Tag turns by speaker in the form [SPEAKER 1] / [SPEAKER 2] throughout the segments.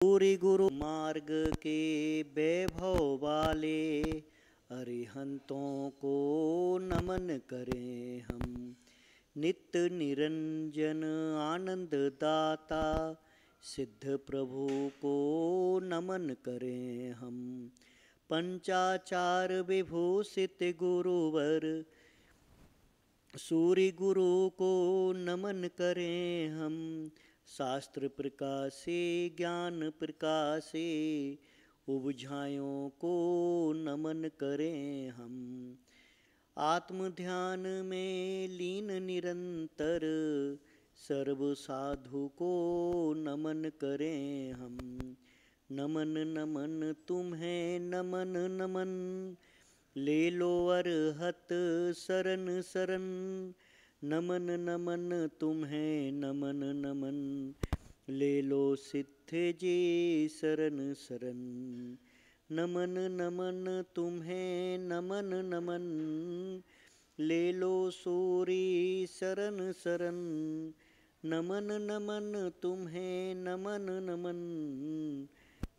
[SPEAKER 1] सूर्य गुरु मार्ग के वैभव वाले अरिहंतों को नमन करें हम। नित्य निरंजन आनंद दाता सिद्ध प्रभु को नमन करें हम। पंचाचार विभूषित गुरुवर सूर्य गुरु को नमन करें हम। शास्त्र प्रकाशे ज्ञान प्रकाशे उपझायों को नमन करें हम। आत्म ध्यान में लीन निरंतर सर्व साधु को नमन करें हम। नमन नमन तुम्हें नमन नमन ले लो अरहत शरण शरण। नमन नमन तुम्हें नमन नमन ले लो सिद्ध जी शरण शरण। नमन नमन तुम्हें नमन नमन ले लो सूरी शरण शरण। नमन नमन तुम्हें नमन नमन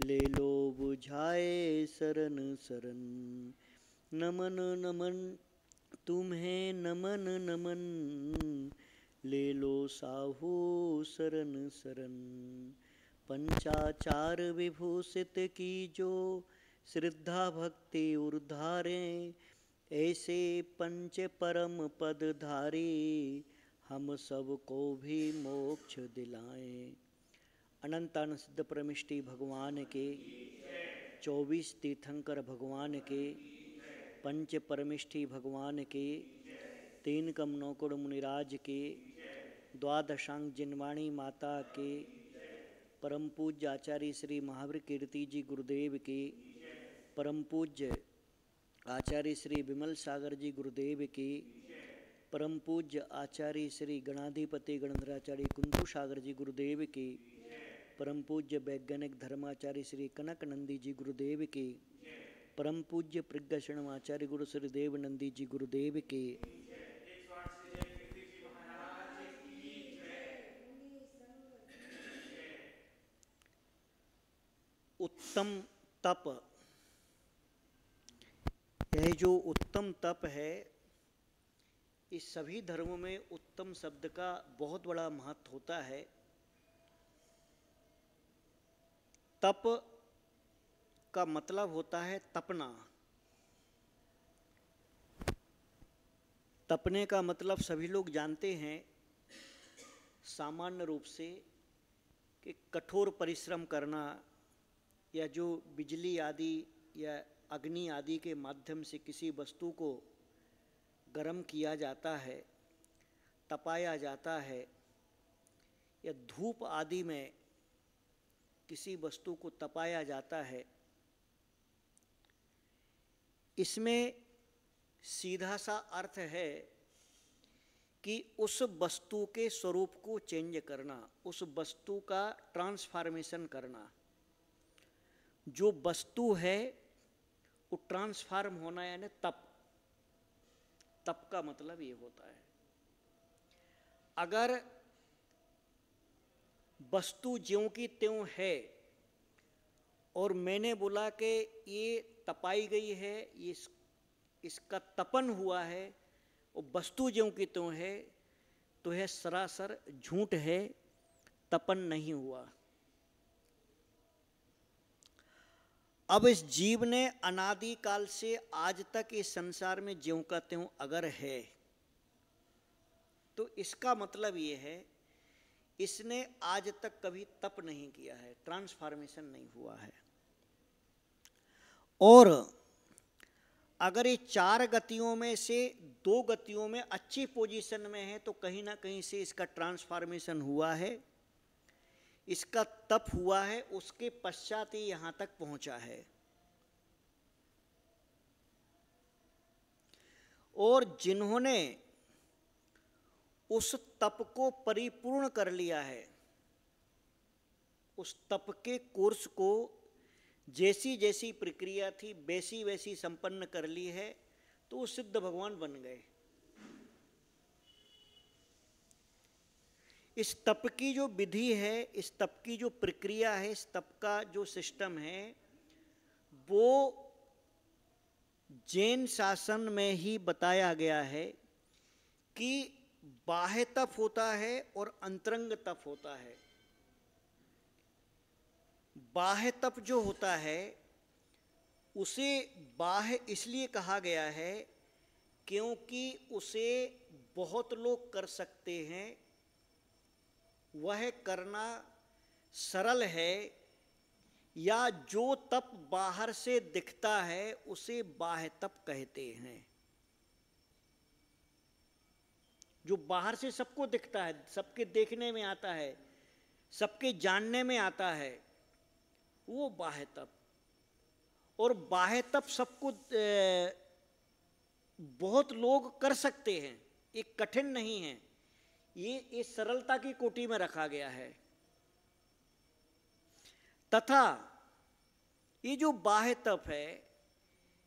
[SPEAKER 1] ले लो बुझाए शरण शरण। नमन नमन तुम्हें नमन नमन ले लो साहू शरण शरण। पंचाचार विभूषित की जो श्रद्धा भक्ति उर्धारे ऐसे पंच परम पद धारी हम सबको भी मोक्ष दिलाएं। अनंतान सिद्ध परमिष्टि भगवान के 24 तीर्थंकर भगवान के पंच परमिष्ठि भगवान के 3 कमनौकुड़ मुनिराज के द्वादशांग जिनवाणी माता के परम पूज्य आचार्य श्री महावीर कीर्ति जी गुरुदेव के परम पूज्य आचार्य श्री विमल सागर जी गुरुदेव के परम पूज्य आचार्य श्री गणाधिपति गणधराचार्य कुंदू सागर जी गुरुदेव के परम पूज्य वैज्ञानिक धर्माचार्य श्री कनक नंदी जी गुरुदेव के परम पूज्य प्रज्ञाशरण आचार्य गुरु श्री देव नंदी जी गुरुदेव के उत्तम तप। यह जो उत्तम तप है, इस सभी धर्मों में उत्तम शब्द का बहुत बड़ा महत्व होता है। तप का मतलब होता है तपना। तपने का मतलब सभी लोग जानते हैं सामान्य रूप से कि कठोर परिश्रम करना या जो बिजली आदि या अग्नि आदि के माध्यम से किसी वस्तु को गर्म किया जाता है, तपाया जाता है, या धूप आदि में किसी वस्तु को तपाया जाता है, इसमें सीधा सा अर्थ है कि उस वस्तु के स्वरूप को चेंज करना, उस वस्तु का ट्रांसफॉर्मेशन करना। जो वस्तु है वो ट्रांसफॉर्म होना, यानी तप। तप का मतलब ये होता है। अगर वस्तु ज्यों की त्यों है और मैंने बोला कि ये तपाई गई है, ये इसका तपन हुआ है, और वस्तु ज्यों की त्यों है, तो यह सरासर झूठ है, तपन नहीं हुआ। अब इस जीव ने अनादि काल से आज तक इस संसार में ज्यों का त्यों अगर है, तो इसका मतलब ये है इसने आज तक कभी तप नहीं किया है, ट्रांसफॉर्मेशन नहीं हुआ है। और अगर ये 4 गतियों में से 2 गतियों में अच्छी पोजीशन में है, तो कहीं ना कहीं से इसका ट्रांसफॉर्मेशन हुआ है, इसका तप हुआ है, उसके पश्चात ही यहां तक पहुंचा है। और जिन्होंने उस तप को परिपूर्ण कर लिया है, उस तप के कोर्स को जैसी जैसी प्रक्रिया थी वैसी वैसी संपन्न कर ली है, तो वो सिद्ध भगवान बन गए। इस तप की जो विधि है, इस तप की जो प्रक्रिया है, इस तप का जो सिस्टम है, वो जैन शासन में ही बताया गया है कि बाह्य तप होता है और अंतरंग तप होता है। बाह्य तप जो होता है उसे बाह्य इसलिए कहा गया है क्योंकि उसे बहुत लोग कर सकते हैं, वह करना सरल है, या जो तप बाहर से दिखता है उसे बाह्य तप कहते हैं। जो बाहर से सबको दिखता है, सबके देखने में आता है, सबके जानने में आता है, वो बाह्य तप। और बाह्य तप सबको बहुत लोग कर सकते हैं, ये कठिन नहीं है, ये सरलता की कोटि में रखा गया है। तथा ये जो बाह्य तप है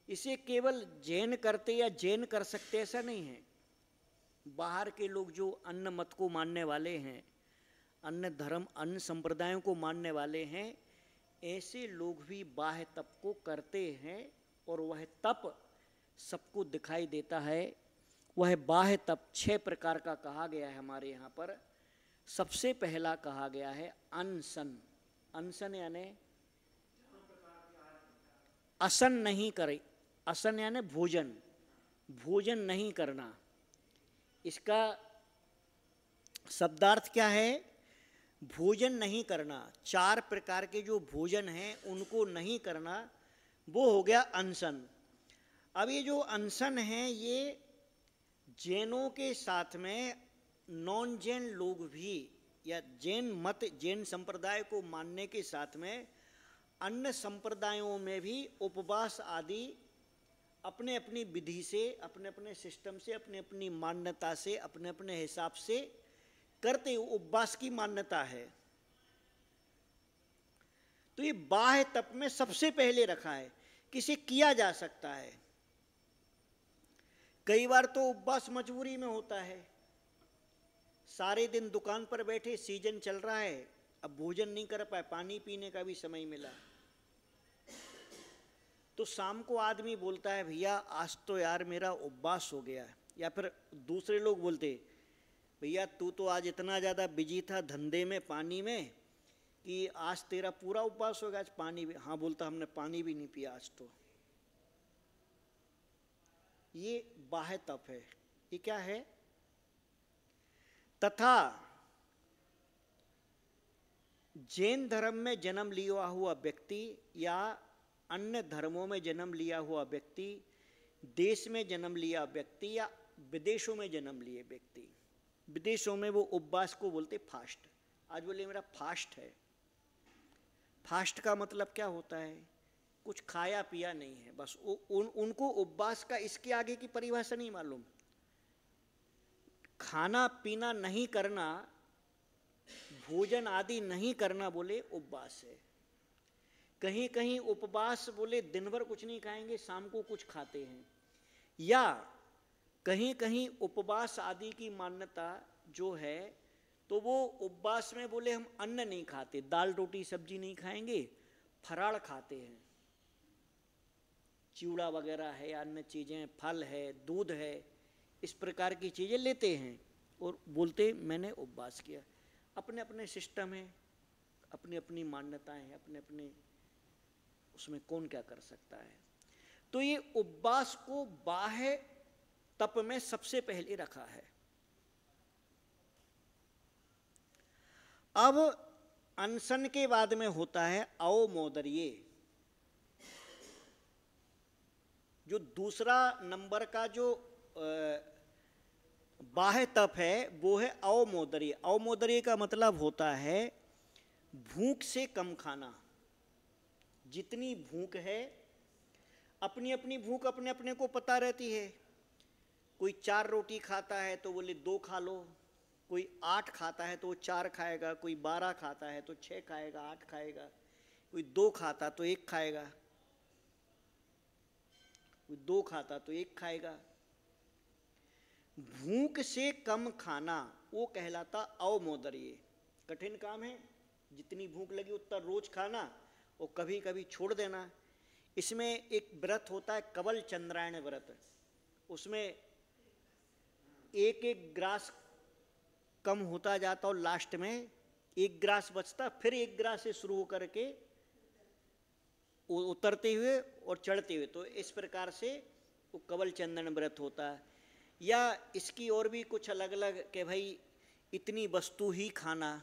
[SPEAKER 1] इसे केवल जैन करते या जैन कर सकते ऐसा नहीं है। बाहर के लोग जो अन्य मत को मानने वाले हैं, अन्य धर्म, अन्य संप्रदायों को मानने वाले हैं, ऐसे लोग भी बाह्य तप को करते हैं और वह तप सबको दिखाई देता है। वह बाह्य तप 6 प्रकार का कहा गया है हमारे यहाँ पर। सबसे पहला कहा गया है अनशन। अनशन यानी असन नहीं करे, असन यानी भोजन, भोजन नहीं करना। इसका शब्दार्थ क्या है? भोजन नहीं करना। 4 प्रकार के जो भोजन हैं उनको नहीं करना, वो हो गया अनशन। अब ये जो अनशन है ये जैनों के साथ में नॉन जैन लोग भी, या जैन मत, जैन संप्रदाय को मानने के साथ में अन्य संप्रदायों में भी उपवास आदि अपने अपनी विधि से, अपने अपने सिस्टम से, अपने अपनी मान्यता से, अपने अपने हिसाब से करते, उपवास की मान्यता है। तो ये बाह्य तप में सबसे पहले रखा है कि इसे किया जा सकता है। कई बार तो उपवास मजबूरी में होता है, सारे दिन दुकान पर बैठे, सीजन चल रहा है, अब भोजन नहीं कर पाए, पानी पीने का भी समय मिला, तो शाम को आदमी बोलता है भैया आज तो यार मेरा उपवास हो गया। या फिर दूसरे लोग बोलते भैया तू तो आज इतना ज़्यादा बिजी था धंधे में, पानी में, कि आज तेरा पूरा उपवास हो गया, आज पानी भी। हाँ बोलता हमने पानी भी नहीं पिया आज तो। ये बाह्य तप है। ये क्या है? तथा जैन धर्म में जन्म लिया हुआ व्यक्ति या अन्य धर्मों में जन्म लिया हुआ व्यक्ति, देश में जन्म लिया व्यक्ति या विदेशों में जन्म लिए व्यक्ति, विदेशों में वो उपवास को बोलते फास्ट। आज बोले मेरा फास्ट है। फास्ट का मतलब क्या होता है? कुछ खाया पिया नहीं है, बस उनको उपवास का इसके आगे की परिभाषा नहीं मालूम। खाना पीना नहीं करना, भोजन आदि नहीं करना बोले उपवास है। कहीं कहीं उपवास बोले दिन भर कुछ नहीं खाएंगे, शाम को कुछ खाते हैं। या कहीं कहीं उपवास आदि की मान्यता जो है तो वो उपवास में बोले हम अन्न नहीं खाते, दाल रोटी सब्जी नहीं खाएंगे, फराळ खाते हैं, चिवड़ा वगैरह है, अन्य चीज़ें, फल है, दूध है, इस प्रकार की चीज़ें लेते हैं और बोलते मैंने उपवास किया। अपने अपने सिस्टम है, अपनी अपनी मान्यताएं हैं, अपने अपने, उसमें कौन क्या कर सकता है। तो ये उपवास को बाह्य तप में सबसे पहले रखा है। अब अनशन के बाद में होता है अवमोदर्ये। जो दूसरा नंबर का जो बाह्य तप है वो है अवमोदर्ये। अवमोदर्ये का मतलब होता है भूख से कम खाना। जितनी भूख है, अपनी अपनी भूख अपने अपने को पता रहती है। कोई 4 रोटी खाता है तो बोले 2 खा लो, कोई 8 खाता है तो वो 4 खाएगा, कोई 12 खाता है तो 6 खाएगा, 8 खाएगा, कोई 2 खाता तो 1 खाएगा, कोई 2 खाता तो 1 खाएगा। भूख से कम खाना वो कहलाता अवमोदर्य। कठिन काम है, जितनी भूख लगी उतना रोज खाना और कभी कभी छोड़ देना। इसमें एक व्रत होता है कवल चंद्रायण व्रत, उसमें एक एक ग्रास कम होता जाता और लास्ट में एक ग्रास बचता, फिर एक ग्रास से शुरू होकर के उतरते हुए और चढ़ते हुए, तो इस प्रकार से वो कवल चंदन व्रत होता है। या इसकी और भी कुछ अलग अलग कि भाई इतनी वस्तु ही खाना,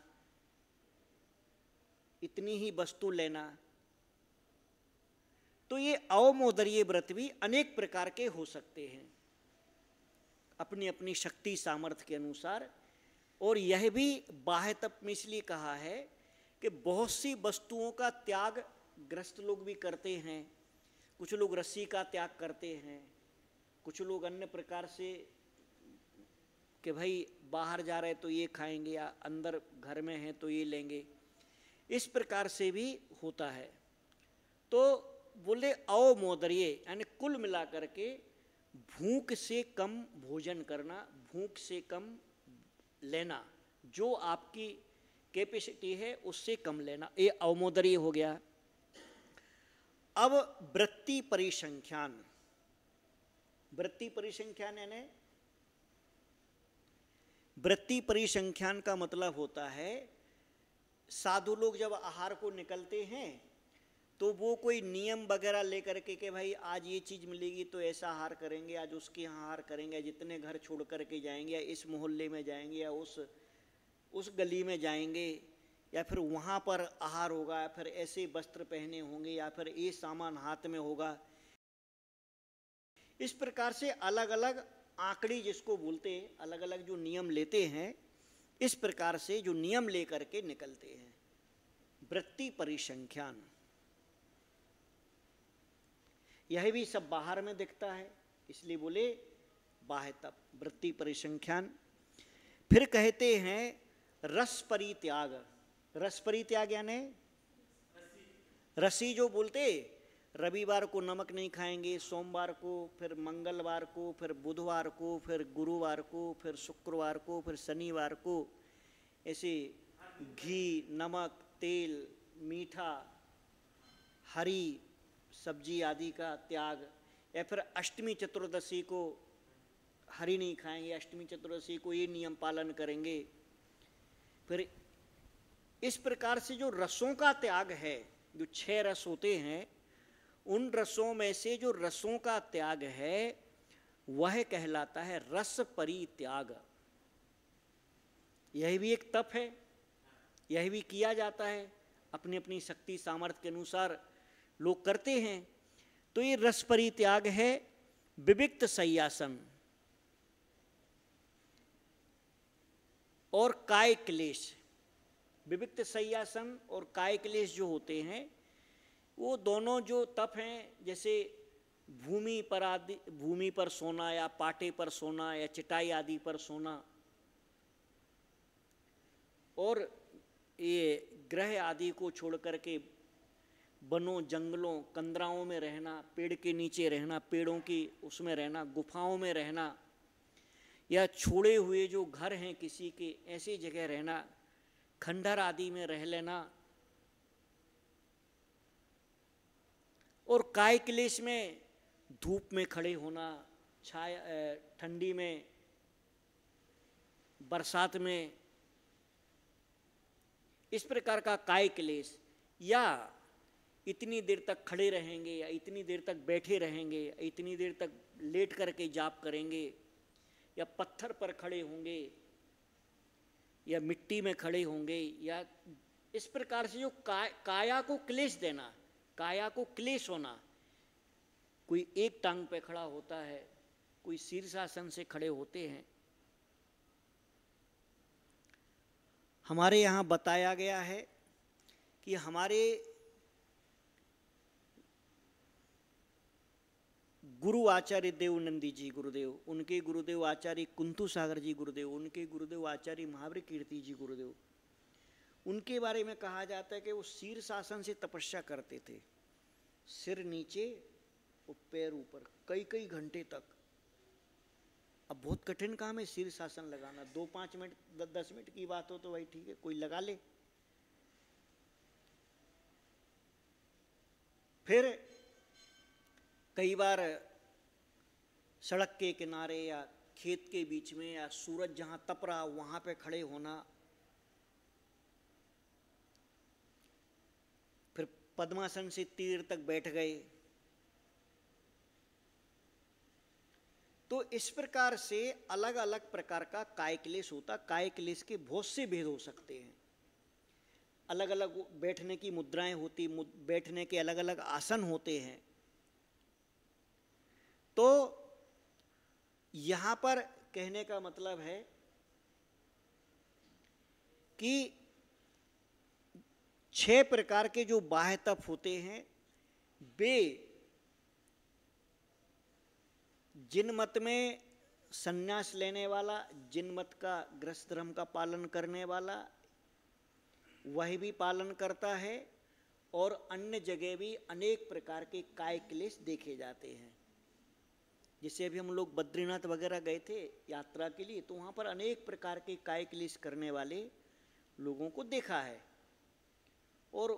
[SPEAKER 1] इतनी ही वस्तु लेना। तो ये अवमोदर्य व्रत भी अनेक प्रकार के हो सकते हैं अपनी अपनी शक्ति सामर्थ्य के अनुसार। और यह भी बाह्य तप में इसलिए कहा है कि बहुत सी वस्तुओं का त्याग ग्रस्त लोग भी करते हैं। कुछ लोग रस्सी का त्याग करते हैं, कुछ लोग अन्य प्रकार से कि भाई बाहर जा रहे तो ये खाएंगे या अंदर घर में है तो ये लेंगे, इस प्रकार से भी होता है। तो बोले अवमोदर्य यानी कुल मिलाकर के भूख से कम भोजन करना, भूख से कम लेना, जो आपकी कैपेसिटी है उससे कम लेना, ये अवमोदर्य हो गया। अब वृत्ति परिसंख्यान, वृत्ति परिसंख्यान यानी वृत्ति परिसंख्यान का मतलब होता है साधु लोग जब आहार को निकलते हैं तो वो कोई नियम वगैरह लेकर के भाई आज ये चीज़ मिलेगी तो ऐसा आहार करेंगे, आज उसके यहाँ आहार करेंगे, जितने घर छोड़ करके जाएंगे, या इस मोहल्ले में जाएंगे, या उस गली में जाएंगे, या फिर वहाँ पर आहार होगा, या फिर ऐसे वस्त्र पहने होंगे, या फिर ये सामान हाथ में होगा। इस प्रकार से अलग अलग आंकड़ी जिसको बोलते हैं, अलग अलग जो नियम लेते हैं, इस प्रकार से जो नियम लेकर के निकलते हैं। वृत्ति परिसंख्यान, यह भी सब बाहर में दिखता है, इसलिए बोले बाह्य तप, वृत्ति परिसंख्यान। फिर कहते हैं रस परित्याग। रस परित्याग यानी रसी जो बोलते, रविवार को नमक नहीं खाएंगे, सोमवार को, फिर मंगलवार को, फिर बुधवार को, फिर गुरुवार को, फिर शुक्रवार को, फिर शनिवार को, ऐसे घी, नमक, तेल, मीठा, हरी सब्जी आदि का त्याग। या फिर अष्टमी चतुर्दशी को हरी नहीं खाएंगे, अष्टमी चतुर्दशी को ये नियम पालन करेंगे। फिर इस प्रकार से जो रसों का त्याग है, जो 6 रस होते हैं, उन रसों में से जो रसों का त्याग है वह कहलाता है रस परित्याग। यह भी एक तप है, यह भी किया जाता है, अपनी अपनी शक्ति सामर्थ्य के अनुसार लोग करते हैं। तो ये रस परित्याग है। विविक्त शय्यासन और काय क्लेश, विविक्त शय्यासन और काय क्लेश जो होते हैं वो दोनों जो तप हैं, जैसे भूमि पर सोना, या पाटे पर सोना, या चटाई आदि पर सोना, और ये ग्रह आदि को छोड़ करके वनों, जंगलों, कंदराओं में रहना, पेड़ के नीचे रहना, पेड़ों की उसमें रहना, गुफाओं में रहना, या छोड़े हुए जो घर हैं किसी के, ऐसी जगह रहना, खंडहर आदि में रह लेना। और काय क्लेश में धूप में खड़े होना, छाया, ठंडी में, बरसात में, इस प्रकार का काय क्लेश। या इतनी देर तक खड़े रहेंगे, या इतनी देर तक बैठे रहेंगे, या इतनी देर तक लेट करके जाप करेंगे, या पत्थर पर खड़े होंगे, या मिट्टी में खड़े होंगे, या इस प्रकार से जो काया को क्लेश देना, काया को क्लेश होना। कोई एक टांग पे खड़ा होता है, कोई शीर्षासन से खड़े होते हैं। हमारे यहाँ बताया गया है कि हमारे गुरु आचार्य देवनंदी जी गुरुदेव, उनके गुरुदेव आचार्य कुंतु सागर जी गुरुदेव, उनके गुरुदेव आचार्य महावीर कीर्ति जी गुरुदेव, उनके बारे में कहा जाता है कि वो शीर्षासन से तपस्या करते थे, सिर नीचे और पैर ऊपर, कई कई घंटे तक। अब बहुत कठिन काम है शीर्षासन लगाना, 2-5 मिनट 10 मिनट की बात हो तो भाई ठीक है, कोई लगा ले। फिर कई बार सड़क के किनारे या खेत के बीच में या सूरज जहां तप रहा वहां पे खड़े होना। फिर पद्मासन से तीर तक बैठ गए। तो इस प्रकार से अलग अलग प्रकार का काय क्लेश होता। काय क्लेश के बहुत से भेद हो सकते हैं। अलग अलग बैठने की मुद्राएं होती, बैठने के अलग अलग आसन होते हैं। तो यहां पर कहने का मतलब है कि 6 प्रकार के जो बाह्य तप होते हैं वे जिन मत में संन्यास लेने वाला, जिन मत का गृहस्थ धर्म का पालन करने वाला वह भी पालन करता है, और अन्य जगह भी अनेक प्रकार के काय क्लेश देखे जाते हैं। जैसे अभी हम लोग बद्रीनाथ वगैरह गए थे यात्रा के लिए, तो वहाँ पर अनेक प्रकार के काय क्लेश करने वाले लोगों को देखा है, और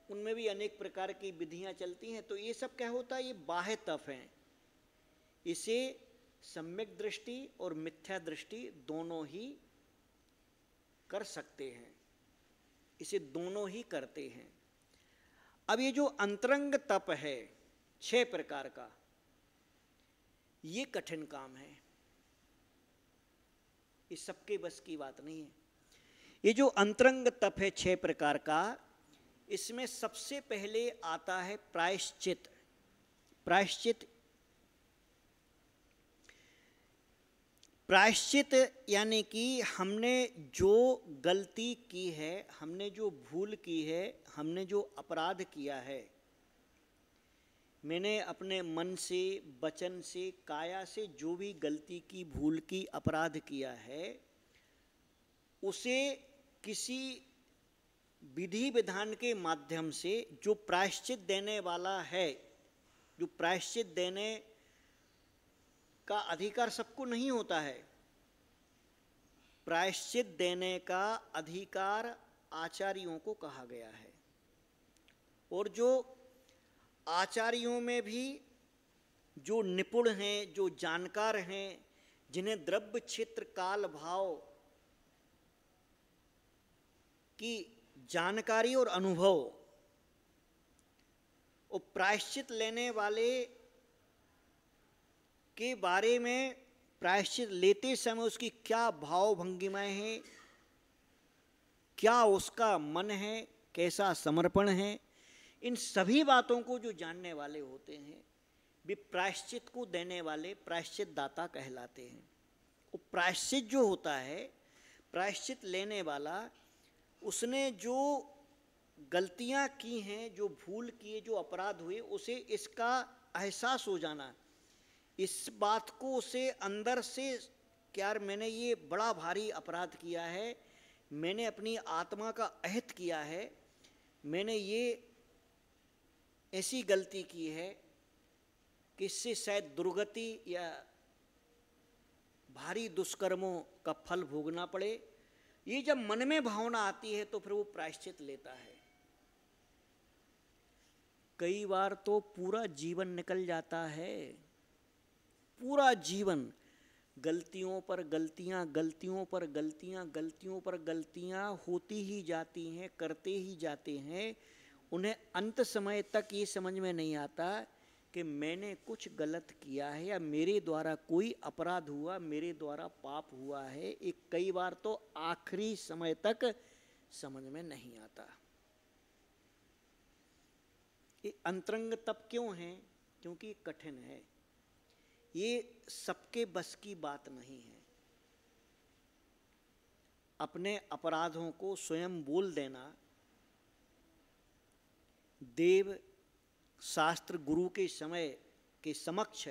[SPEAKER 1] उनमें भी अनेक प्रकार की विधियां चलती हैं। तो ये सब क्या होता है, ये बाह्य तप हैं। इसे सम्यक दृष्टि और मिथ्या दृष्टि दोनों ही कर सकते हैं, इसे दोनों ही करते हैं। अब ये जो अंतरंग तप है 6 प्रकार का, ये कठिन काम है, ये सबके बस की बात नहीं है। ये जो अंतरंग तप है 6 प्रकार का, इसमें सबसे पहले आता है प्रायश्चित। प्रायश्चित प्रायश्चित यानी कि हमने जो गलती की है, हमने जो भूल की है, हमने जो अपराध किया है, मैंने अपने मन से, वचन से, काया से जो भी गलती की, भूल की, अपराध किया है, उसे किसी विधि विधान के माध्यम से जो प्रायश्चित देने वाला है, जो प्रायश्चित देने का अधिकार सबको नहीं होता है। प्रायश्चित देने का अधिकार आचार्यों को कहा गया है, और जो आचार्यों में भी जो निपुण हैं, जो जानकार हैं, जिन्हें द्रव्य क्षेत्र काल भाव की जानकारी और अनुभव, और प्रायश्चित लेने वाले के बारे में, प्रायश्चित लेते समय उसकी क्या भाव भंगिमाएं हैं, क्या उसका मन है, कैसा समर्पण है, इन सभी बातों को जो जानने वाले होते हैं वे प्रायश्चित को देने वाले प्रायश्चित दाता कहलाते हैं। और प्रायश्चित जो होता है, प्रायश्चित लेने वाला, उसने जो गलतियां की हैं, जो भूल किए, जो अपराध हुए, उसे इसका एहसास हो जाना, इस बात को उसे अंदर से कि यार मैंने ये बड़ा भारी अपराध किया है, मैंने अपनी आत्मा का अहित किया है, मैंने ये ऐसी गलती की है कि इससे शायद दुर्गति या भारी दुष्कर्मों का फल भोगना पड़े। ये जब मन में भावना आती है तो फिर वो प्रायश्चित लेता है। कई बार तो पूरा जीवन निकल जाता है, पूरा जीवन गलतियों पर गलतियां, गलतियों पर गलतियां, गलतियों पर गलतियां होती ही जाती हैं, करते ही जाते हैं। उन्हें अंत समय तक ये समझ में नहीं आता कि मैंने कुछ गलत किया है या मेरे द्वारा कोई अपराध हुआ, मेरे द्वारा पाप हुआ है। एक कई बार तो आखिरी समय तक समझ में नहीं आता। ये अंतरंग तप क्यों है? क्योंकि कठिन है, ये सबके बस की बात नहीं है। अपने अपराधों को स्वयं बोल देना, देव शास्त्र गुरु के समय के समक्ष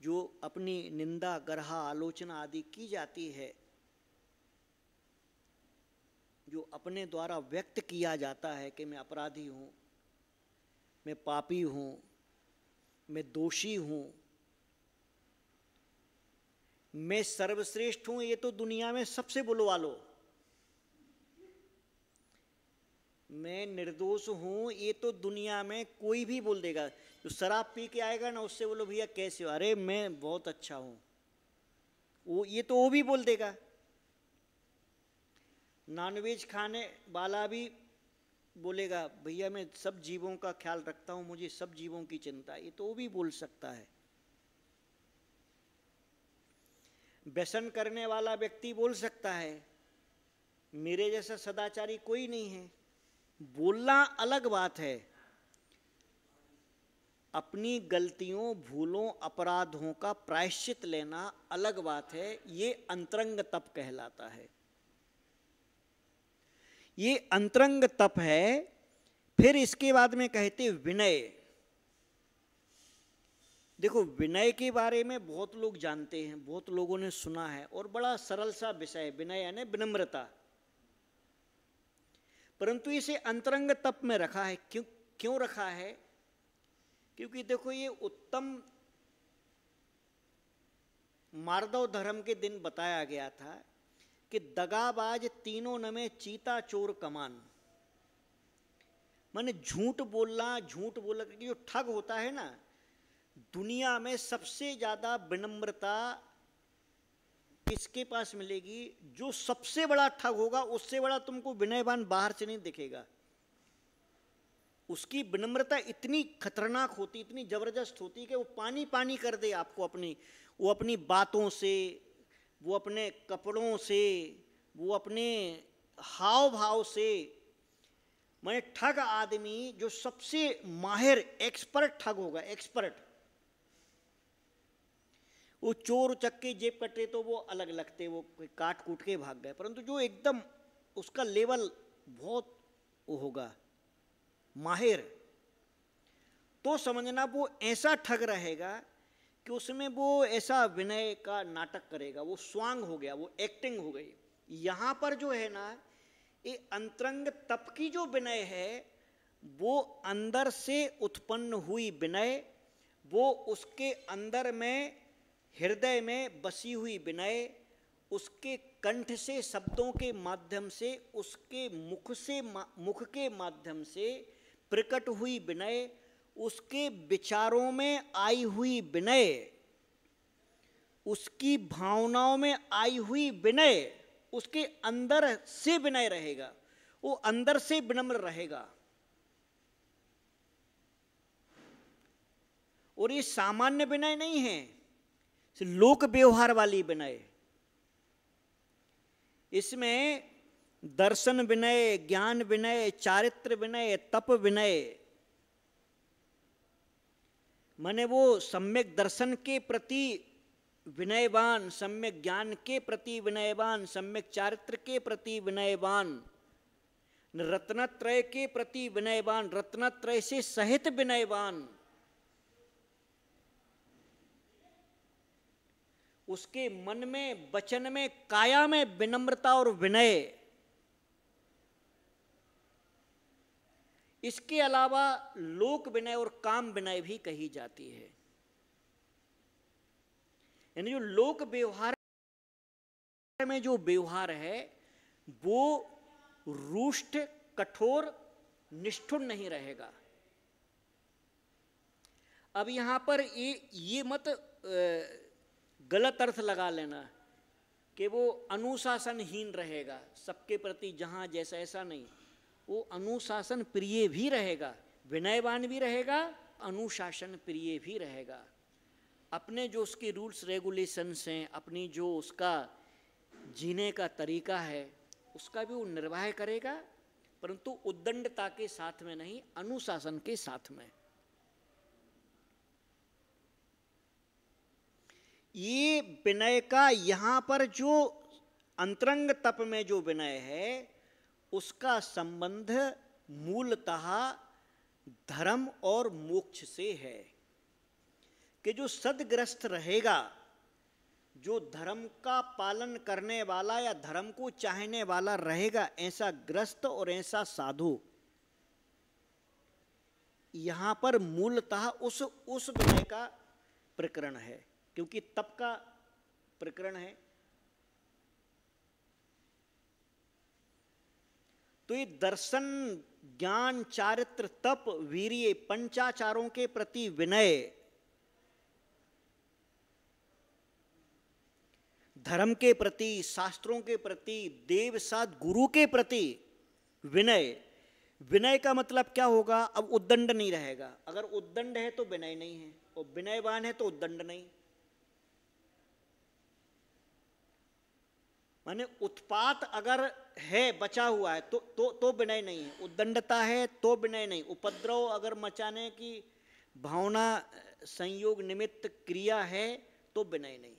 [SPEAKER 1] जो अपनी निंदा, गर्हा, आलोचना आदि की जाती है, जो अपने द्वारा व्यक्त किया जाता है कि मैं अपराधी हूँ, मैं पापी हूँ, मैं दोषी हूँ, मैं सर्वश्रेष्ठ हूं ये तो दुनिया में सबसे बुलवा लो, मैं निर्दोष हूं ये तो दुनिया में कोई भी बोल देगा। जो शराब पी के आएगा ना उससे बोलो भैया कैसे हो, अरे मैं बहुत अच्छा हूं, वो भी बोल देगा। नॉनवेज खाने वाला भी बोलेगा भैया मैं सब जीवों का ख्याल रखता हूं, मुझे सब जीवों की चिंता है, ये तो वो भी बोल सकता है। व्यसन करने वाला व्यक्ति बोल सकता है मेरे जैसा सदाचारी कोई नहीं है। बोलना अलग बात है, अपनी गलतियों भूलों अपराधों का प्रायश्चित लेना अलग बात है, ये अंतरंग तप कहलाता है, ये अंतरंग तप है। फिर इसके बाद में कहते विनय। देखो विनय के बारे में बहुत लोग जानते हैं, बहुत लोगों ने सुना है, और बड़ा सरल सा विषय विनय यानी विनम्रता, परंतु इसे अंतरंग तप में रखा है। क्यों रखा है? क्योंकि देखो ये उत्तम मार्दव धर्म के दिन बताया गया था कि दगाबाज तीनों न में चीता चोर कमान, माने झूठ बोलना, झूठ बोलना कि जो ठग होता है ना, दुनिया में सबसे ज्यादा विनम्रता किसके पास मिलेगी? जो सबसे बड़ा ठग होगा उससे बड़ा तुमको विनयवान बाहर से नहीं दिखेगा। उसकी विनम्रता इतनी खतरनाक होती, इतनी जबरदस्त होती कि वो पानी पानी कर दे आपको वो अपनी बातों से, वो अपने कपड़ों से, वो अपने हाव भाव से। मैं ठग आदमी जो सबसे माहिर एक्सपर्ट ठग होगा, एक्सपर्ट, वो चोर चक्के जेब कटे तो वो अलग लगते, वो काट कूट के भाग गए, परंतु जो एकदम उसका लेवल बहुत वो होगा माहिर, तो समझना वो ऐसा ठग रहेगा कि उसमें वो ऐसा विनय का नाटक करेगा, वो स्वांग हो गया, वो एक्टिंग हो गई। यहाँ पर जो है ना, ये अंतरंग तप की जो विनय है वो अंदर से उत्पन्न हुई विनय, वो उसके अंदर में हृदय में बसी हुई विनय, उसके कंठ से शब्दों के माध्यम से, उसके मुख के माध्यम से प्रकट हुई विनय, उसके विचारों में आई हुई विनय, उसकी भावनाओं में आई हुई विनय, उसके अंदर से विनय रहेगा, वो अंदर से विनम्र रहेगा। और ये सामान्य विनय नहीं है, लोक व्यवहार वाली विनय। इसमें दर्शन विनय, ज्ञान विनय, चारित्र विनय, तप विनय, माने वो सम्यक दर्शन के प्रति विनयवान, सम्यक ज्ञान के प्रति विनयवान, सम्यक चारित्र के प्रति विनयवान, रत्नत्रय के प्रति विनयवान, रत्नत्रय से सहित विनयवान, उसके मन में, वचन में, काया में विनम्रता और विनय। इसके अलावा लोक विनय और काम विनय भी कही जाती है। यानी जो लोक व्यवहार में जो व्यवहार है वो रुष्ट, कठोर, निष्ठुर नहीं रहेगा। अब यहां पर ये मत गलत अर्थ लगा लेना कि वो अनुशासनहीन रहेगा सबके प्रति, जहां जैसा, ऐसा नहीं। वो अनुशासन प्रिय भी रहेगा, विनयवान भी रहेगा, अनुशासन प्रिय भी रहेगा। अपने जो उसके रूल्स रेगुलेशंस हैं, अपनी जो उसका जीने का तरीका है, उसका भी वो निर्वाह करेगा, परंतु उद्दंडता के साथ में नहीं, अनुशासन के साथ में। ये विनय का यहाँ पर जो अंतरंग तप में जो विनय है उसका संबंध मूलतः धर्म और मोक्ष से है कि जो सद्ग्रस्त रहेगा, जो धर्म का पालन करने वाला या धर्म को चाहने वाला रहेगा, ऐसा ग्रस्त और ऐसा साधु, यहां पर मूलतः उस विनय का प्रकरण है। क्योंकि तप का प्रकरण है। तो ये दर्शन, ज्ञान, चारित्र, तप, वीर्य, पंचाचारों के प्रति विनय, धर्म के प्रति, शास्त्रों के प्रति, देव साथ गुरु के प्रति विनय। विनय का मतलब क्या होगा? अब उद्दंड नहीं रहेगा। अगर उद्दंड है तो विनय नहीं है, और विनयवान है तो उद्दंड नहीं। माने उत्पात अगर है, बचा हुआ है, तो विनय नहीं है। उद्दंडता है तो विनय नहीं। उपद्रव अगर मचाने की भावना, संयोग निमित्त क्रिया है तो विनय नहीं।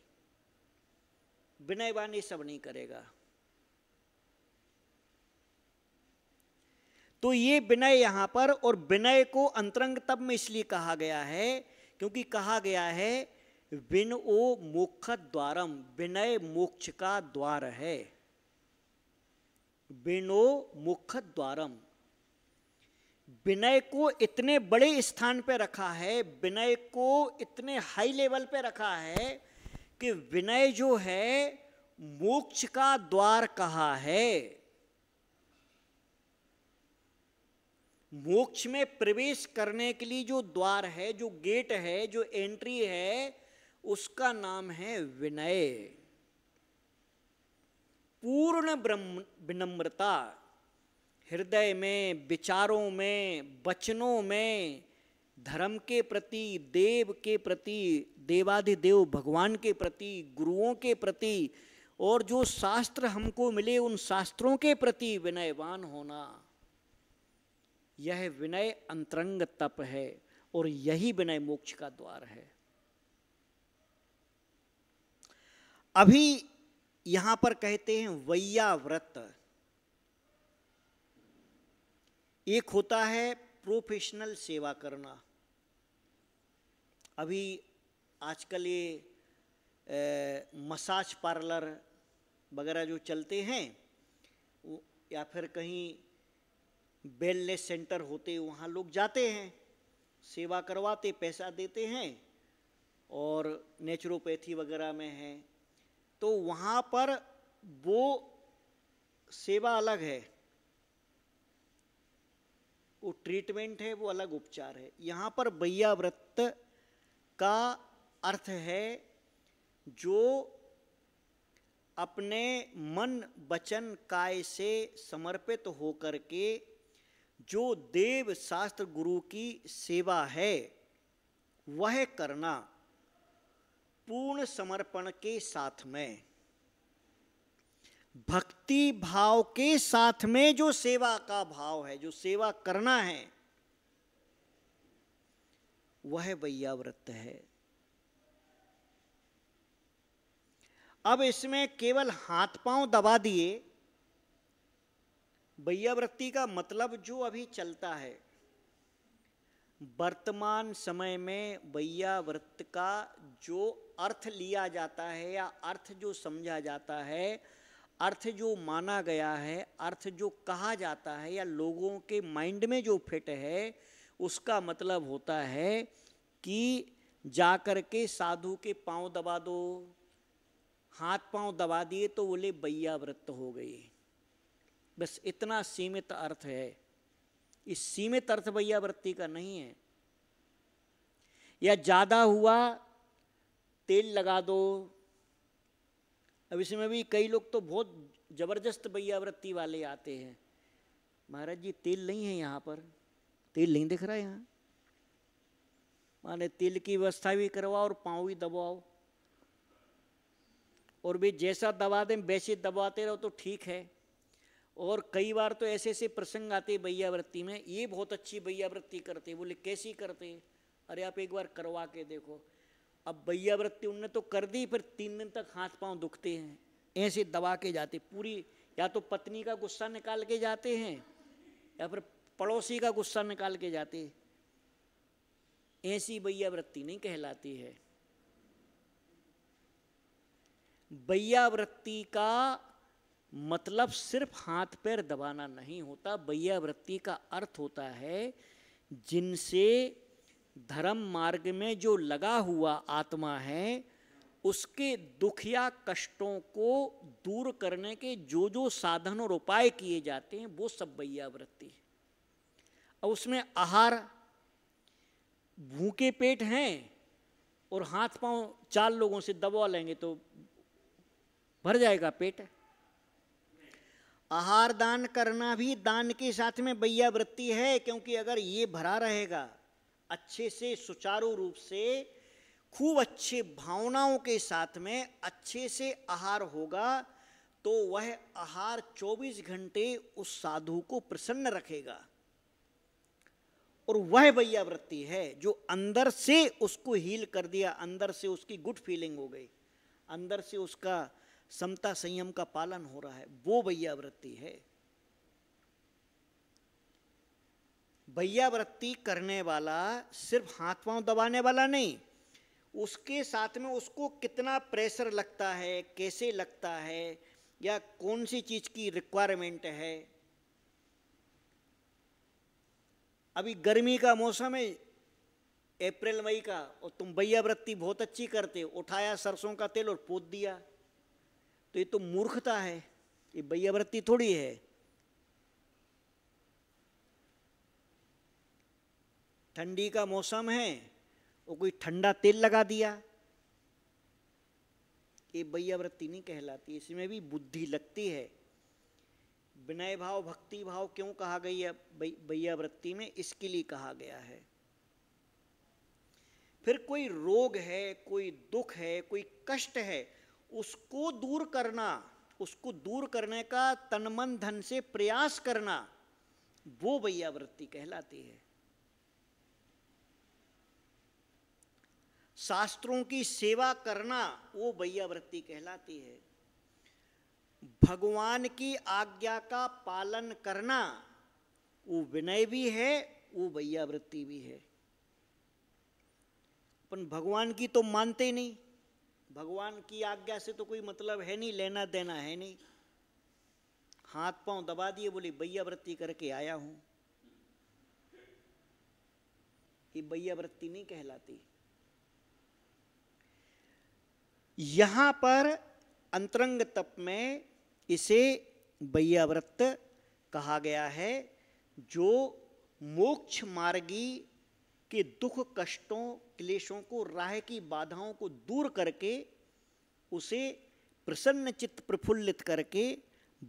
[SPEAKER 1] विनयवान ये सब नहीं करेगा। तो ये विनय यहां पर, और विनय को अंतरंग तप में इसलिए कहा गया है क्योंकि कहा गया है विनओ मोक्ष द्वारम, विनय मोक्ष का द्वार है। विनो मोक्ष द्वारम, विनय को इतने बड़े स्थान पे रखा है, विनय को इतने हाई लेवल पे रखा है कि विनय जो है मोक्ष का द्वार कहा है। मोक्ष में प्रवेश करने के लिए जो द्वार है, जो गेट है, जो एंट्री है, उसका नाम है विनय। पूर्ण ब्रह्म विनम्रता, हृदय में, विचारों में, वचनों में, धर्म के प्रति, देव के प्रति, देवाधिदेव भगवान के प्रति, गुरुओं के प्रति, और जो शास्त्र हमको मिले उन शास्त्रों के प्रति विनयवान होना, यह विनय अंतरंग तप है, और यही विनय मोक्ष का द्वार है। अभी यहां पर कहते हैं वैयाव्रत। एक होता है प्रोफेशनल सेवा करना। अभी आजकल ये मसाज पार्लर वगैरह जो चलते हैं, या फिर कहीं वेलनेस सेंटर होते, वहाँ लोग जाते हैं, सेवा करवाते, पैसा देते हैं, और नेचुरोपैथी वगैरह में है तो वहाँ पर वो सेवा अलग है, वो ट्रीटमेंट है, वो अलग उपचार है। यहाँ पर वैयाव्रत का अर्थ है जो अपने मन, वचन, काय से समर्पित होकर के जो देव शास्त्र गुरु की सेवा है वह करना, पूर्ण समर्पण के साथ में, भक्ति भाव के साथ में जो सेवा का भाव है, जो सेवा करना है, वह वैयाव्रत है। अब इसमें केवल हाथ पांव दबा दिए, वैयावृत्ति का मतलब जो अभी चलता है वर्तमान समय में, वैयाव्रत का जो अर्थ लिया जाता है या अर्थ जो समझा जाता है, अर्थ जो माना गया है, अर्थ जो कहा जाता है या लोगों के माइंड में जो फिट है, उसका मतलब होता है कि जाकर के साधु के पांव दबा दो, हाथ पांव दबा दिए तो बोले वैयाव्रत हो गई। बस इतना सीमित अर्थ है। इस सीमित अर्थ वैयावृत्ति का नहीं है। या ज्यादा हुआ तेल लगा दो। अब इसमें भी कई लोग तो बहुत जबरदस्त वैयावृत्ति वाले आते हैं, महाराज जी तेल नहीं है यहाँ पर, तेल नहीं दिख रहा है यहाँ, माने तेल की व्यवस्था भी करवाओ और पाँव भी दबाओ, और भी जैसा दबा दें वैसे दबाते रहो तो ठीक है। और कई बार तो ऐसे ऐसे प्रसंग आते वैयावृत्ति में, ये बहुत अच्छी वैयावृत्ति करते, बोले कैसी करते, अरे आप एक बार करवा के देखो। अब वैयावृत्ति उनने तो कर दी, फिर 3 दिन तक हाथ पांव दुखते हैं, ऐसे दबा के जाते पूरी, या तो पत्नी का गुस्सा निकाल के जाते हैं या फिर पड़ोसी का गुस्सा निकाल के जाते। ऐसी वैयावृत्ति नहीं कहलाती है। वैयावृत्ति का मतलब सिर्फ हाथ पैर दबाना नहीं होता। वैयावृत्ति का अर्थ होता है जिनसे धर्म मार्ग में जो लगा हुआ आत्मा है उसके दुख या कष्टों को दूर करने के जो जो साधन और उपाय किए जाते हैं वो सब वैयावृत्ति है। और उसमें आहार, भूखे पेट हैं और हाथ पांव 4 लोगों से दबा लेंगे तो भर जाएगा पेट। आहार दान करना भी दान के साथ में वैयावृत्ति है, क्योंकि अगर ये भरा रहेगा अच्छे से सुचारू रूप से खूब अच्छे भावनाओं के साथ में अच्छे से आहार होगा तो वह आहार 24 घंटे उस साधु को प्रसन्न रखेगा। और वह वैयावृत्ति है जो अंदर से उसको हील कर दिया, अंदर से उसकी गुड फीलिंग हो गई, अंदर से उसका समता संयम का पालन हो रहा है, वो वैयावृत्ति है। वैयावृत्ति करने वाला सिर्फ हाथ पांव दबाने वाला नहीं, उसके साथ में उसको कितना प्रेशर लगता है, कैसे लगता है, या कौन सी चीज की रिक्वायरमेंट है। अभी गर्मी का मौसम है, अप्रैल मई का, और तुम वैयावृत्ति बहुत अच्छी करते हो, उठाया सरसों का तेल और पोत दिया, तो ये तो मूर्खता है, ये वैयावृत्ति थोड़ी है। ठंडी का मौसम है और कोई ठंडा तेल लगा दिया, ये वैयावृत्ति नहीं कहलाती, इसमें भी बुद्धि लगती है। विनय भाव भक्ति भाव क्यों कहा गई है वैयावृत्ति में, इसके लिए कहा गया है। फिर कोई रोग है, कोई दुख है, कोई कष्ट है, उसको दूर करना, उसको दूर करने का तन मन धन से प्रयास करना, वो वैयावृत्ति कहलाती है। शास्त्रों की सेवा करना वो वैयावृत्ति कहलाती है। भगवान की आज्ञा का पालन करना वो विनय भी है, वो वैयावृत्ति भी है। अपन भगवान की तो मानते ही नहीं, भगवान की आज्ञा से तो कोई मतलब है नहीं, लेना देना है नहीं, हाथ पांव दबा दिए, बोले वैयावृत्ति करके आया हूं, ये वैयावृत्ति नहीं कहलाती। यहां पर अंतरंग तप में इसे वैयावृत्त कहा गया है, जो मोक्ष मार्गी के दुख कष्टों क्लेशों को, राह की बाधाओं को दूर करके उसे प्रसन्न चित्त प्रफुल्लित करके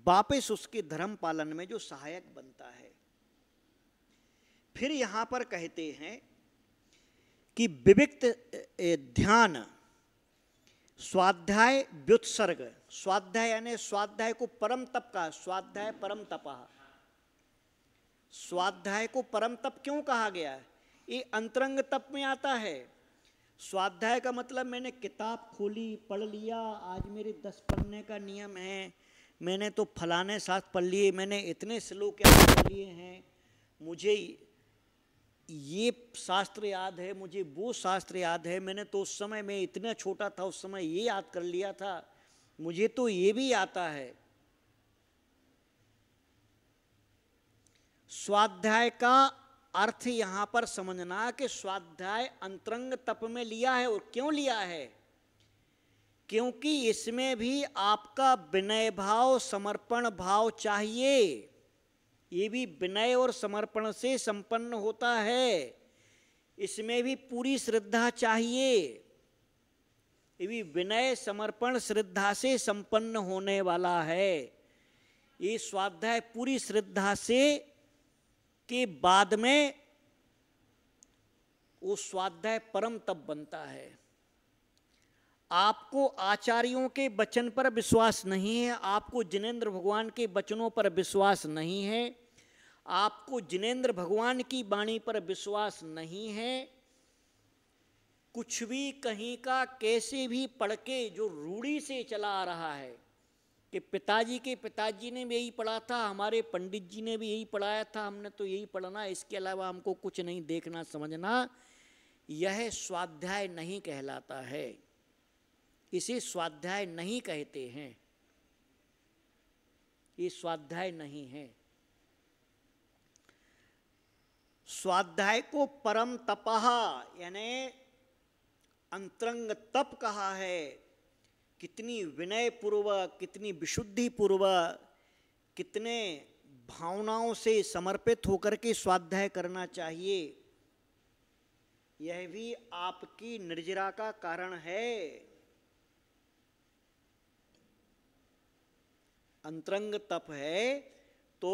[SPEAKER 1] वापस उसके धर्म पालन में जो सहायक बनता है। फिर यहां पर कहते हैं कि विविक्त ध्यान, स्वाध्याय व्युत्सर्ग, स्वाध्याय यानी स्वाध्याय को परम तप का, स्वाध्याय परम तपः, स्वाध्याय को परम तप क्यों कहा गया है, ये अंतरंग तप में आता है। स्वाध्याय का मतलब मैंने किताब खोली, पढ़ लिया, आज मेरे 10 पढ़ने का नियम है, मैंने तो फलाने साथ पढ़ लिए, मैंने इतने श्लोक याद कर लिए हैं, मुझे ये शास्त्र याद है, मुझे वो शास्त्र याद है, मैंने तो उस समय में इतना छोटा था, उस समय ये याद कर लिया था, मुझे तो ये भी आता है। स्वाध्याय का अर्थ यहां पर समझना कि स्वाध्याय अंतरंग तप में लिया है, और क्यों लिया है, क्योंकि इसमें भी आपका विनय भाव, समर्पण भाव चाहिए। ये भी विनय और समर्पण से संपन्न होता है, इसमें भी पूरी श्रद्धा चाहिए, ये भी विनय समर्पण श्रद्धा से संपन्न होने वाला है। ये स्वाध्याय पूरी श्रद्धा से के बाद में वो स्वाध्याय परम तप बनता है। आपको आचार्यों के वचन पर विश्वास नहीं है, आपको जिनेंद्र भगवान के वचनों पर विश्वास नहीं है, आपको जिनेंद्र भगवान की वाणी पर विश्वास नहीं है, कुछ भी कहीं का कैसे भी पढ़ के जो रूढ़ी से चला आ रहा है कि पिताजी के पिताजी ने भी यही पढ़ा था, हमारे पंडित जी ने भी यही पढ़ाया था, हमने तो यही पढ़ना, इसके अलावा हमको कुछ नहीं देखना समझना, यह स्वाध्याय नहीं कहलाता है, इसे स्वाध्याय नहीं कहते हैं, ये स्वाध्याय नहीं है। स्वाध्याय को परम तपः यानी अंतरंग तप कहा है, कितनी विनय पूर्वक, कितनी विशुद्धि पूर्वक, कितने भावनाओं से समर्पित होकर के स्वाध्याय करना चाहिए, यह भी आपकी निर्जरा का कारण है। अंतरंग तप है तो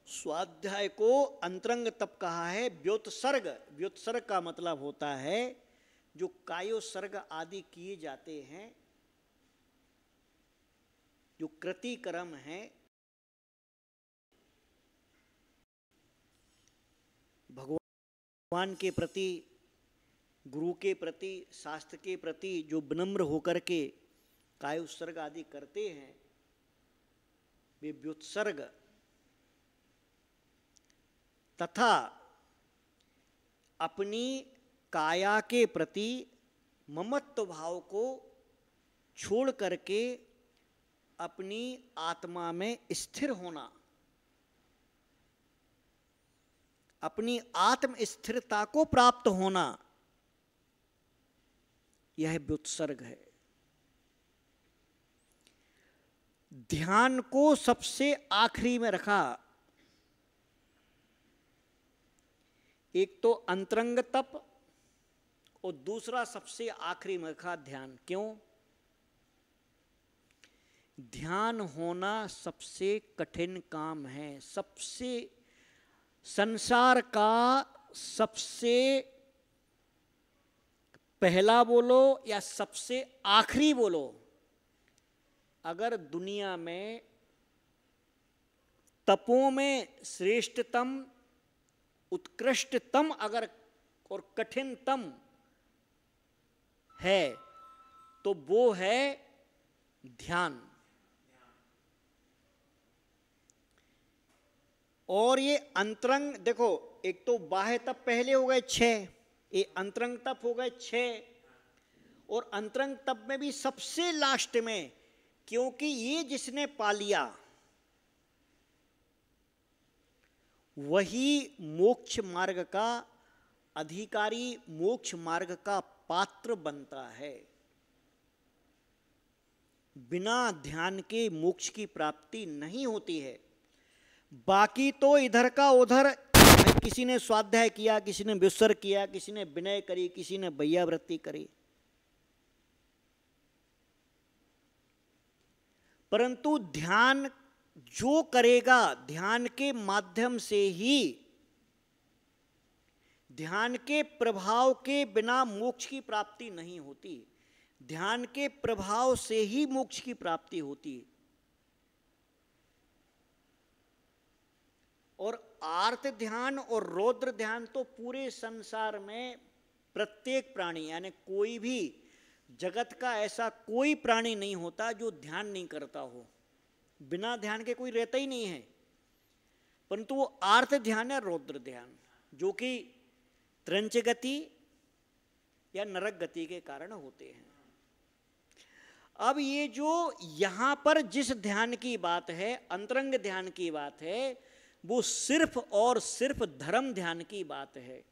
[SPEAKER 1] स्वाध्याय को अंतरंग तप कहा है। व्योत्सर्ग, व्योत्सर्ग का मतलब होता है जो कायोत्सर्ग आदि किए जाते हैं, जो कृति कर्म है, भगवान के प्रति, गुरु के प्रति, शास्त्र के प्रति जो विनम्र होकर के कायोत्सर्ग आदि करते हैं, वे व्युत्सर्ग। तथा अपनी काया के प्रति ममत्व भाव को छोड़ करके अपनी आत्मा में स्थिर होना, अपनी आत्म स्थिरता को प्राप्त होना, यह व्युत्सर्ग है। ध्यान को सबसे आखिरी में रखा। एक तो अंतरंग तप और दूसरा सबसे आखिरी में रखा ध्यान। क्यों? ध्यान होना सबसे कठिन काम है। सबसे, संसार का सबसे पहला बोलो या सबसे आखिरी बोलो, अगर दुनिया में तपों में श्रेष्ठतम, उत्कृष्टतम अगर और कठिनतम है तो वो है ध्यान। और ये अंतरंग देखो, एक तो बाह्य तप पहले हो गए 6, ये अंतरंग तप हो गए 6, और अंतरंग तप में भी सबसे लास्ट में, क्योंकि ये जिसने पा लिया वही मोक्ष मार्ग का अधिकारी, मोक्ष मार्ग का पात्र बनता है। बिना ध्यान के मोक्ष की प्राप्ति नहीं होती है। बाकी तो इधर का उधर, किसी ने स्वाध्याय किया, किसी ने व्युत्सर्ग किया, किसी ने विनय करी, किसी ने वैयावृत्ति करी, परंतु ध्यान जो करेगा, ध्यान के माध्यम से ही, ध्यान के प्रभाव के बिना मोक्ष की प्राप्ति नहीं होती। ध्यान के प्रभाव से ही मोक्ष की प्राप्ति होती। और आर्त ध्यान और रौद्र ध्यान तो पूरे संसार में प्रत्येक प्राणी, यानी कोई भी जगत का ऐसा कोई प्राणी नहीं होता जो ध्यान नहीं करता हो। बिना ध्यान के कोई रहता ही नहीं है। परंतु वो आर्त ध्यान है, रौद्र ध्यान, जो कि त्रंच गति या नरक गति के कारण होते हैं। अब ये जो यहां पर जिस ध्यान की बात है, अंतरंग ध्यान की बात है, वो सिर्फ और सिर्फ धर्म ध्यान की बात है।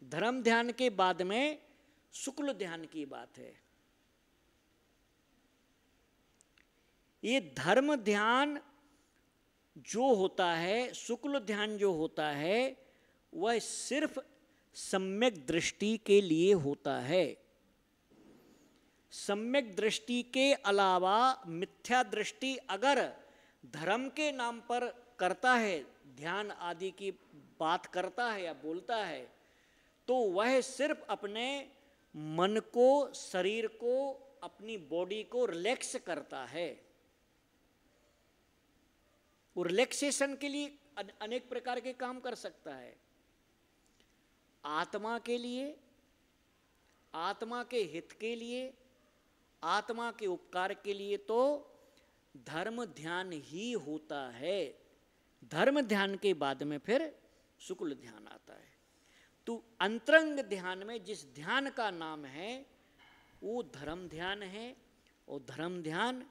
[SPEAKER 1] धर्म ध्यान के बाद में शुक्ल ध्यान की बात है। ये धर्म ध्यान जो होता है, शुक्ल ध्यान जो होता है, वह सिर्फ सम्यक दृष्टि के लिए होता है। सम्यक दृष्टि के अलावा मिथ्या दृष्टि अगर धर्म के नाम पर करता है, ध्यान आदि की बात करता है या बोलता है, तो वह सिर्फ अपने मन को, शरीर को, अपनी बॉडी को रिलैक्स करता है। वो रिलैक्सेशन के लिए अनेक प्रकार के काम कर सकता है। आत्मा के लिए, आत्मा के हित के लिए, आत्मा के उपकार के लिए तो धर्म ध्यान ही होता है। धर्म ध्यान के बाद में फिर शुक्ल ध्यान आता है। तो अंतरंग ध्यान में जिस ध्यान का नाम है वो धर्म ध्यान है, और धर्म ध्यान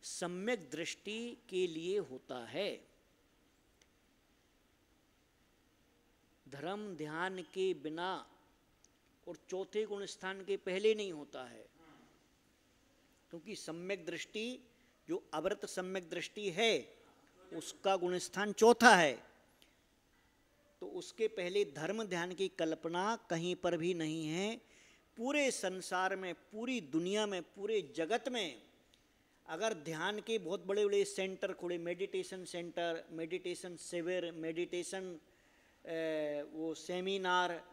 [SPEAKER 1] सम्यक दृष्टि के लिए होता है। धर्म ध्यान के बिना और चौथे गुण स्थान के पहले नहीं होता है। क्योंकि सम्यक दृष्टि जो अवृत सम्यक दृष्टि है उसका गुणस्थान चौथा है, तो उसके पहले धर्म ध्यान की कल्पना कहीं पर भी नहीं है। पूरे संसार में, पूरी दुनिया में, पूरे जगत में अगर ध्यान के बहुत बड़े बड़े सेंटर खुले, मेडिटेशन सेंटर, मेडिटेशन शिविर, मेडिटेशन वो सेमिनार,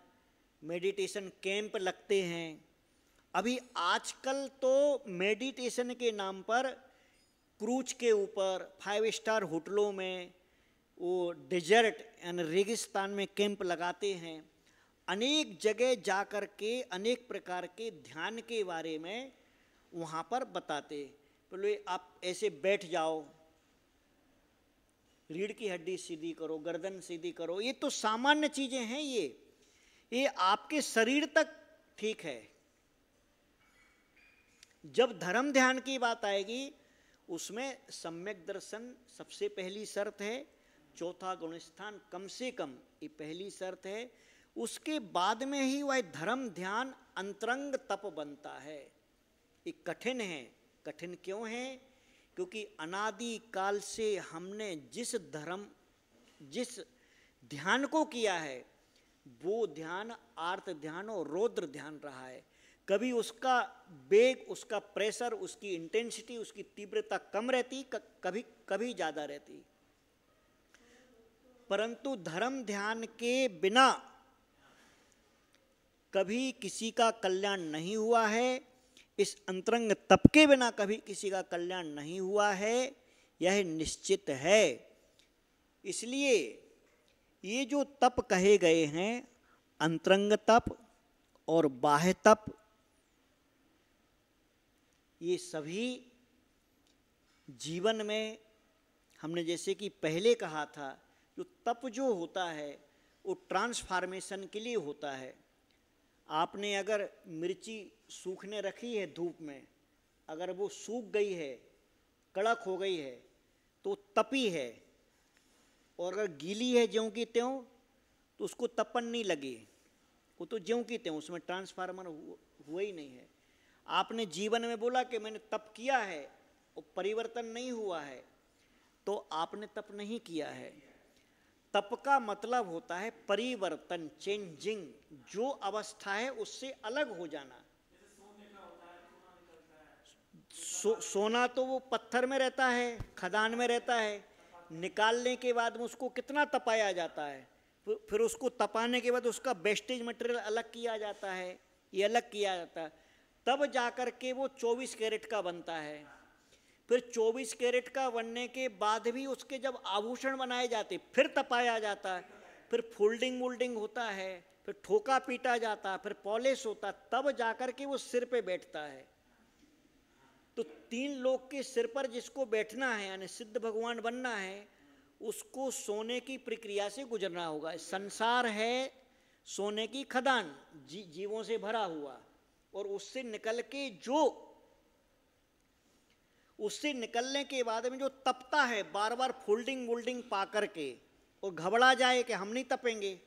[SPEAKER 1] मेडिटेशन कैंप लगते हैं। अभी आजकल तो मेडिटेशन के नाम पर क्रूज के ऊपर 5 स्टार होटलों में वो डेजर्ट यानी रेगिस्तान में कैंप लगाते हैं। अनेक जगह जा कर के अनेक प्रकार के ध्यान के बारे में वहाँ पर बताते। बोले आप ऐसे बैठ जाओ, रीढ़ की हड्डी सीधी करो, गर्दन सीधी करो, ये तो सामान्य चीजें हैं। ये आपके शरीर तक ठीक है। जब धर्म ध्यान की बात आएगी उसमें सम्यक दर्शन सबसे पहली शर्त है, चौथा गुणस्थान कम से कम, ये पहली शर्त है। उसके बाद में ही वह धर्म ध्यान अंतरंग तप बनता है। ये कठिन है। कठिन क्यों है? क्योंकि अनादि काल से हमने जिस ध्यान को किया है वो ध्यान आर्त ध्यान और रौद्र ध्यान रहा है। कभी उसका वेग, उसका प्रेशर, उसकी इंटेंसिटी, उसकी तीव्रता कम रहती, कभी ज़्यादा रहती। परंतु धर्म ध्यान के बिना कभी किसी का कल्याण नहीं हुआ है। इस अंतरंग तप के बिना कभी किसी का कल्याण नहीं हुआ है, यह निश्चित है। इसलिए ये जो तप कहे गए हैं, अंतरंग तप और बाह्य तप, ये सभी जीवन में हमने जैसे कि पहले कहा था, जो तप जो होता है वो ट्रांसफॉर्मेशन के लिए होता है। आपने अगर मिर्ची सूखने रखी है धूप में, अगर वो सूख गई है, कड़क हो गई है, तो तपी है। और अगर गीली है ज्यों की त्यों, तो उसको तपन नहीं लगी, वो तो ज्यों की त्यों, उसमें ट्रांसफार्मर हुआ ही नहीं है। आपने जीवन में बोला कि मैंने तप किया है और परिवर्तन नहीं हुआ है, तो आपने तप नहीं किया है। तप का मतलब होता है परिवर्तन, चेंजिंग, जो अवस्था है उससे अलग हो जाना। सोना तो वो पत्थर में रहता है, खदान में रहता है, निकालने के बाद में उसको कितना तपाया जाता है, फिर उसको तपाने के बाद उसका वेस्टेज मटेरियल अलग किया जाता है, ये अलग किया जाता है, तब जाकर के वो 24 कैरेट का बनता है। फिर 24 कैरेट का बनने के बाद भी उसके जब आभूषण बनाए जाते, फिर तपाया जाता है, फिर फोल्डिंग मोल्डिंग होता है, फिर ठोका पीटा जाता है, फिर पॉलिश होता है, तब जाकर के वो सिर पे बैठता है। तो 3 लोग के सिर पर जिसको बैठना है, यानी सिद्ध भगवान बनना है, उसको सोने की प्रक्रिया से गुजरना होगा। संसार है सोने की खदान, जीवों से भरा हुआ, और उससे निकलने के बाद में जो तपता है, बार बार फोल्डिंग वोल्डिंग पा करके, और घबरा जाए कि हम नहीं तपेंगे,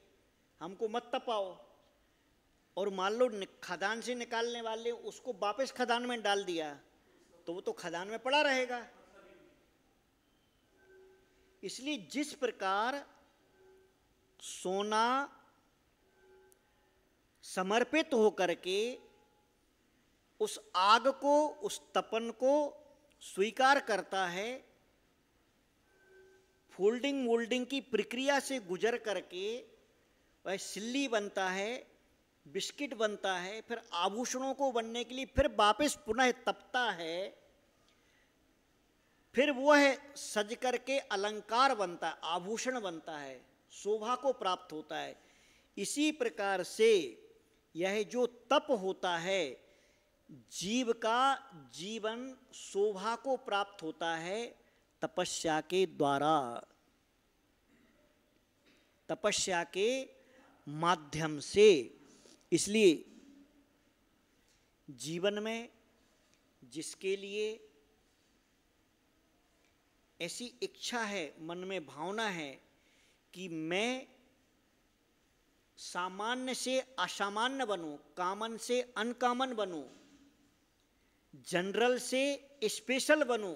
[SPEAKER 1] हमको मत तपाओ, और मान लो खदान से निकालने वाले उसको वापस खदान में डाल दिया, तो वो तो खदान में पड़ा रहेगा। इसलिए जिस प्रकार सोना समर्पित होकर के उस आग को, उस तपन को स्वीकार करता है, फोल्डिंग मोल्डिंग की प्रक्रिया से गुजर करके वह सिल्ली बनता है, बिस्किट बनता है, फिर आभूषणों को बनने के लिए फिर वापस पुनः तपता है, फिर वह सज करके अलंकार बनता है, आभूषण बनता है, शोभा को प्राप्त होता है। इसी प्रकार से यह जो तप होता है, जीव का जीवन शोभा को प्राप्त होता है तपस्या के द्वारा, तपस्या के माध्यम से। इसलिए जीवन में जिसके लिए ऐसी इच्छा है, मन में भावना है कि मैं सामान्य से असामान्य बनूं, कॉमन से अनकॉमन बनूं, जनरल से स्पेशल बनूं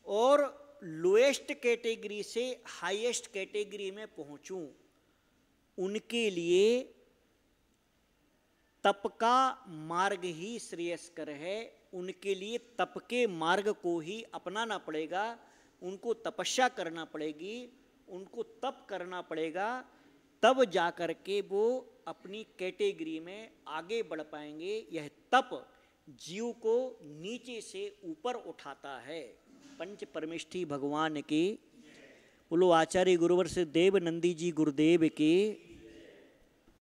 [SPEAKER 1] और लोएस्ट कैटेगरी से हाईएस्ट कैटेगरी में पहुंचूं, उनके लिए तप का मार्ग ही श्रेयस्कर है। उनके लिए तप के मार्ग को ही अपनाना पड़ेगा, उनको तपस्या करना पड़ेगी, उनको तप करना पड़ेगा, तब जाकर के वो अपनी कैटेगरी में आगे बढ़ पाएंगे। यह तप जीव को नीचे से ऊपर उठाता है। पंच परमेष्ठी भगवान की बोलो। आचार्य गुरुवर से देव नंदी जी गुरुदेव के